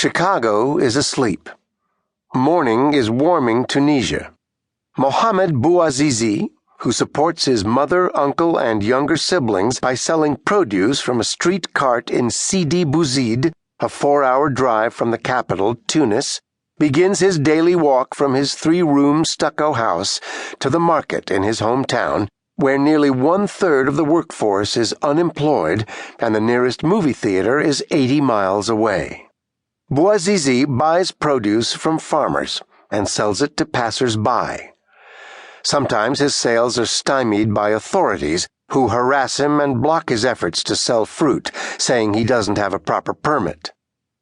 Chicago is asleep. Morning is warming Tunisia. Mohamed Bouazizi, who supports his mother, uncle, and younger siblings by selling produce from a street cart in Sidi Bouzid, a 4-hour drive from the capital, Tunis, begins his daily walk from his 3-room stucco house to the market in his hometown, where nearly 1/3 of the workforce is unemployed and the nearest movie theater is 80 miles away. Bouazizi buys produce from farmers and sells it to passers-by. Sometimes his sales are stymied by authorities who harass him and block his efforts to sell fruit, saying he doesn't have a proper permit.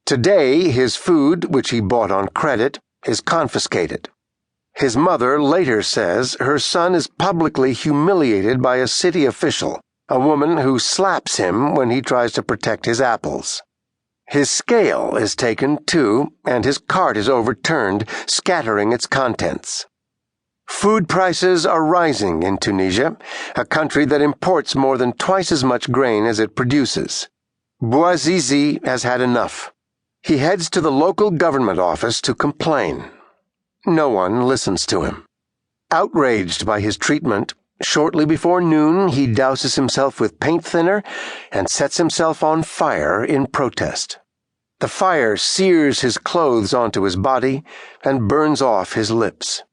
Today, his food, which he bought on credit, is confiscated. His mother later says her son is publicly humiliated by a city official, a woman who slaps him when he tries to protect his apples. His scale is taken, too, and his cart is overturned, scattering its contents. Food prices are rising in Tunisia, a country that imports more than twice as much grain as it produces. Bouazizi has had enough. He heads to the local government office to complain. No one listens to him. Outraged by his treatment, shortly before noon he douses himself with paint thinner and sets himself on fire in protest. The fire sears his clothes onto his body and burns off his lips.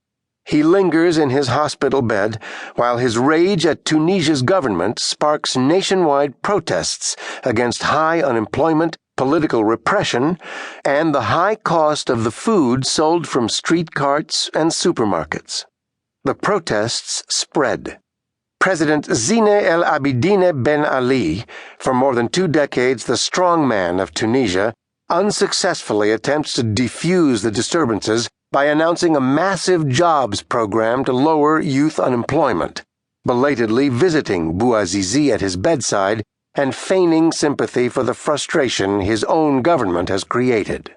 He lingers in his hospital bed while his rage at Tunisia's government sparks nationwide protests against high unemployment, political repression, and the high cost of the food sold from street carts and supermarkets. The protests spread. President Zine El Abidine Ben Ali, for more than 2 decades the strongman of Tunisia, unsuccessfully attempts to defuse the disturbances by announcing a massive jobs program to lower youth unemployment, belatedly visiting Bouazizi at his bedside and feigning sympathy for the frustration his own government has created.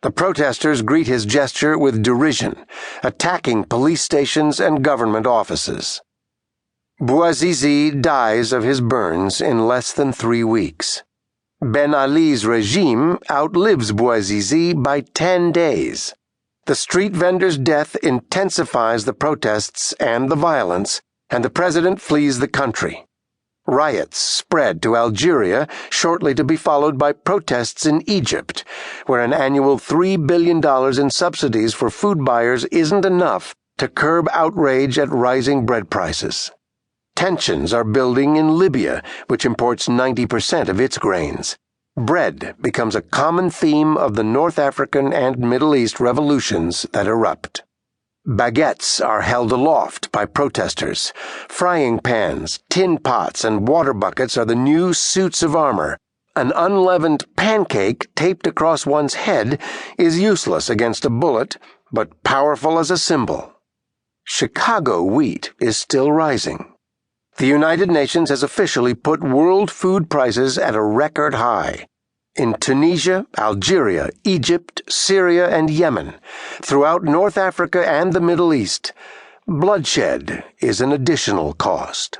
The protesters greet his gesture with derision, attacking police stations and government offices. Bouazizi dies of his burns in less than 3 weeks. Ben Ali's regime outlives Bouazizi by 10 days. The street vendor's death intensifies the protests and the violence, and the president flees the country. Riots spread to Algeria, shortly to be followed by protests in Egypt, where an annual $3 billion in subsidies for food buyers isn't enough to curb outrage at rising bread prices. Tensions are building in Libya, which imports 90% of its grains. Bread becomes a common theme of the North African and Middle East revolutions that erupt. Baguettes are held aloft by protesters. Frying pans, tin pots, and water buckets are the new suits of armor. An unleavened pancake taped across one's head is useless against a bullet, but powerful as a symbol. Chicago wheat is still rising. The United Nations has officially put world food prices at a record high. In Tunisia, Algeria, Egypt, Syria, and Yemen, throughout North Africa and the Middle East, bloodshed is an additional cost.